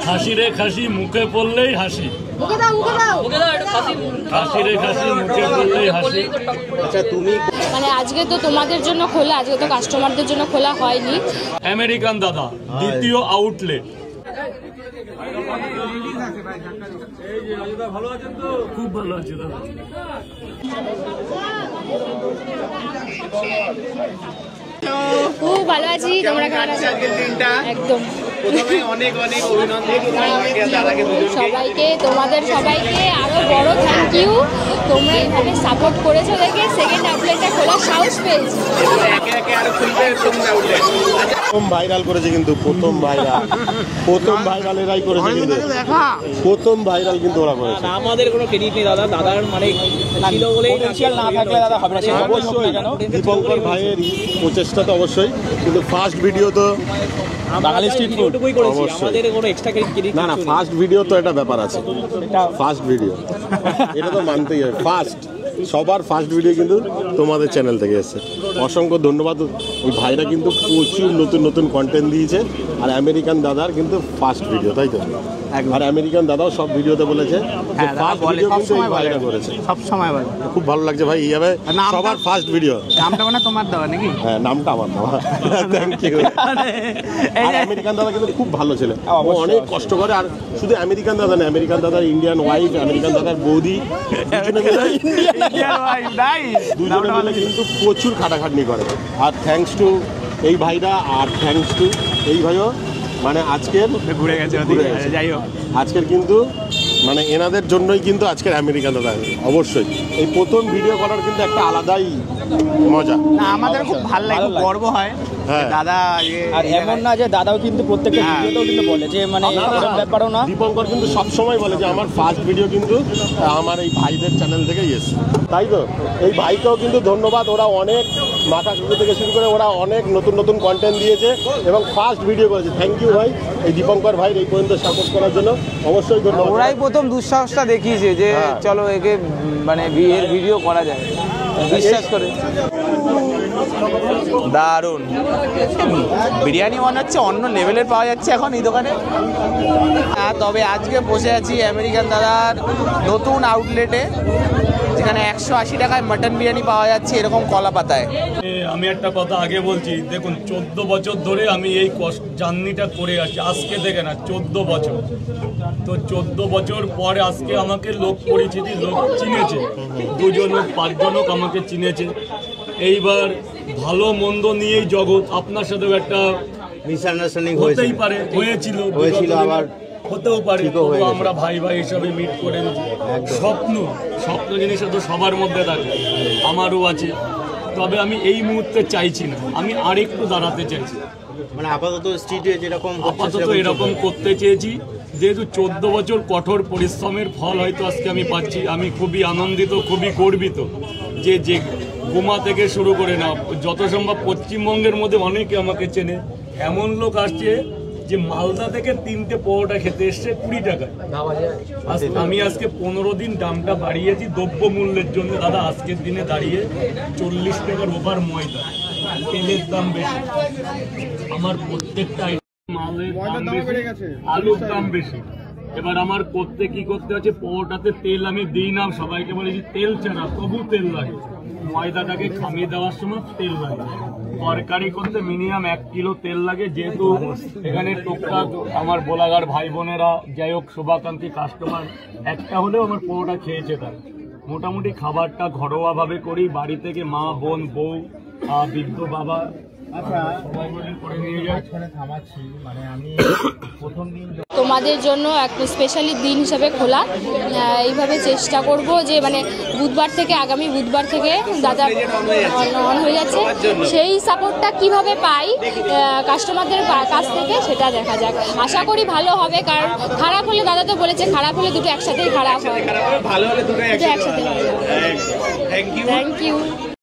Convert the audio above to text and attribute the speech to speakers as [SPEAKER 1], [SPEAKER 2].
[SPEAKER 1] খাসি রে খাসি মুখে পড়লেই হাসি, খাসি রে খাসি মুখে পড়লেই হাসি।
[SPEAKER 2] আচ্ছা তুমি
[SPEAKER 3] মানে আজকে তো তোমাদের জন্য খোলা, আজকে তো কাস্টমারদের জন্য খোলা হয়নি।
[SPEAKER 1] আমেরিকান দাদা দ্বিতীয় আউটলেট। খুব ভালো আছে দাদা।
[SPEAKER 3] খুব ভালো আছি, তোমরা কেমন আছো? একদম
[SPEAKER 2] অনেক অনেক অভিনন্দন
[SPEAKER 3] সবাইকে, তোমাদের সবাইকে আরো বড় থ্যাংক ইউ। তোমরা এইভাবে সাপোর্ট করেছো দেখে সেকেন্ড আউটলেটটা খোলার সাহস পেয়েছি।
[SPEAKER 4] প্রথম ভাইরাল করেছে কিন্তু, প্রথম ভাইরালেরাই করেছে কিন্তু, প্রথম ভাইরাল কিন্তু ওরা করেছে।
[SPEAKER 2] আমাদের কোনো ক্রেডিট নেই দাদা, দাদার মানে ছিল বলেই পোটেনশিয়াল না থাকলে দাদা হবে না।
[SPEAKER 4] অবশ্যই দীপঙ্কর ভাইয়ের প্রচেষ্টা তো অবশ্যই, কিন্তু ফার্স্ট ভিডিও তো
[SPEAKER 2] বাঙালি স্ট্রিট ফুডটুকুই করেছি, আমাদের কোনো এক্সট্রা ক্রেডিট
[SPEAKER 4] না। ফার্স্ট ভিডিও তো একটা ব্যাপার আছে, ফার্স্ট ভিডিও এটা তো মানতেই হবে। ফার্স্ট সবার ফার্স্ট ভিডিও কিন্তু তোমাদের চ্যানেল থেকে এসেছে। অসংখ্য ধন্যবাদ। ওই ভাইরা কিন্তু প্রচুর নতুন নতুন কন্টেন্ট দিয়েছে। আর আমেরিকান দাদার কিন্তু ফার্স্ট ভিডিও, তাই তো? আর আমেরিকান দাদাও সব ভিডিওতে বলেছে ফার্স্ট ভিডিও কিন্তু এই ভাইরা করেছে,
[SPEAKER 2] সব সময় বলে।
[SPEAKER 4] খুব ভালো লাগছে ভাই, এইভাবে সবার ফার্স্ট ভিডিও।
[SPEAKER 2] নামটা মানে তোমার দেওয়া নাকি?
[SPEAKER 4] হ্যাঁ, নামটা আমার দেওয়া। Thank you. আর আমেরিকান দাদা কিন্তু খুব ভালো ছেলে, ও অনেক কষ্ট করে। আর শুধু আমেরিকান দাদা না, আমেরিকান দাদার ইন্ডিয়ান ওয়াইফ, আমেরিকান দাদার বৌদি, দুজনে মিলে কিন্তু প্রচুর খাটাখাটনি করে। আর থ্যাঙ্কস টু এই ভাইরা, আর থ্যাঙ্কস টু এই ভাইও, মানে আজকের
[SPEAKER 2] ঘুরে গেছে। যাই হোক,
[SPEAKER 4] আজকের কিন্তু মানে এনাদের জন্যই কিন্তু আজকের আমেরিকান দাদা। অবশ্যই এই প্রথম ভিডিও করার কিন্তু একটা আলাদাই মজা।
[SPEAKER 2] না আমাদের খুব ভালো লাগে, খুব গর্ব হয় দাদা।
[SPEAKER 5] আর এমন না যে দাদাও কিন্তু প্রত্যেকটা ভিডিওতেও কিন্তু বলে যে মানে এরকম ব্যাপারও না।
[SPEAKER 4] দীপঙ্কর কিন্তু সবসময় বলে যে আমার ফার্স্ট ভিডিও কিন্তু আমার এই ভাইদের চ্যানেল থেকেই এসেছে, তাই তো? এই ভাইকেও কিন্তু ধন্যবাদ। ওরা অনেক মাথা শুরু থেকে শুরু করে ওরা অনেক নতুন নতুন কন্টেন্ট দিয়েছে এবং ফার্স্ট ভিডিও করেছে। থ্যাংক ইউ ভাই, এই দীপঙ্কর ভাই এই পর্যন্ত সাপোর্ট করার জন্য অবশ্যই ধন্যবাদ।
[SPEAKER 5] ওরাই প্রথম দুঃসাহসটা দেখিয়েছে যে চলো একে মানে বিয়ের ভিডিও করা যায়, বিশ্বাস করে। দারুণ বিরিয়ানি মনে হচ্ছে অন্য লেভেলের পাওয়া যাচ্ছে এখন এই দোকানে। তবে আজকে বসে আছি আমেরিকান দাদার নতুন আউটলেটে, যেখানে 180 টাকায় মাটন বিরিয়ানি পাওয়া যাচ্ছে এরকম কলা পাতায়।
[SPEAKER 1] আমি একটা কথা আগে বলছি, দেখুন 14 বছর ধরে আমি এই জার্নিটা করে আসছি, আজকে থেকে না 14 বছর। তো 14 বছর পরে আজকে আমাকে লোক পরিচিতি, লোক চিনেছে, 2 জন 5 জন আমাকে চিনেছে। এইবার ভালো মন্দ নিয়েই জগৎ, আপনার সাথেও একটা
[SPEAKER 2] মিসআন্ডারস্ট্যান্ডিং
[SPEAKER 1] হতেই পারে, হয়েছিল আবার হতেও পারে। আমরা ভাই ভাই হিসাবে মিট করে স্বপ্ন জিনিসটা তো সবার মধ্যে থাকে, আমারও আছে। তবে আমি এই মুহূর্তে চাইছি না, আমি আরেকটু দাঁড়াতে চাইছি।
[SPEAKER 2] মানে আপাতত স্ট্রিটে যেরকম
[SPEAKER 1] এরকম করতে চেয়েছি, যেহেতু 14 বছর কঠোর পরিশ্রমের ফল হয়তো আজকে আমি পাচ্ছি। আমি খুবই আনন্দিত, খুবই গর্বিত যে গোমা থেকে শুরু করে না, যত সম্ভব পশ্চিমবঙ্গের মধ্যে অনেকে আমাকে চেনে। এমন লোক আসছে যে মালদা থেকে 3টে পরোটা খেতে এসছে 20 টাকায়। আমি আজকে 15 দিন দামটা বাড়িয়েছি দ্রব্য মূল্যের জন্য। দাদা আজকের দিনে দাঁড়িয়ে 40 টাকার ওভার ময়দা, তেলের দাম বেশি, আমার প্রত্যেকটা মালের দাম বেশি, আলুর দাম বেশি। এবার আমার কি করতে হচ্ছে, পরোটাতে তেল আমি দিই না, সবাইকে বলেছি তেল ছাড়া, তবু তেল লাগে। ময়দাটাকে খামিয়ে দেওয়ার সময় তেল লাগে, তরকারি করতে মিনিমাম 1 কিলো তেল লাগে। যেহেতু এখানে টুকটাক আমার বোলাগার ভাই বোনেরা, যাই হোক শুভাকাঙ্ক্ষী কাস্টমার একটা হলেও আমার পরোটা খেয়েছে, তার মোটামুটি খাবারটা ঘরোয়াভাবে করি। বাড়ি থেকে মা, বোন, বউ, বৃদ্ধ বাবা,
[SPEAKER 3] তোমাদের জন্য একটা স্পেশালি দিন হিসাবে খোলা। এইভাবে চেষ্টা করব যে মানে বুধবার থেকে, আগামী বুধবার থেকে দাদা অন হয়ে যাচ্ছে, সেই সাপোর্টটা কিভাবে পাই কাস্টমারদের কাছ থেকে সেটা দেখা যাক। আশা করি ভালো হবে, কারণ খারাপ হলে দাদা তো বলেছে খারাপ হলে দুটো একসাথেই খারাপ হয়, ভালো হলে দুটো একসাথে। Thank you.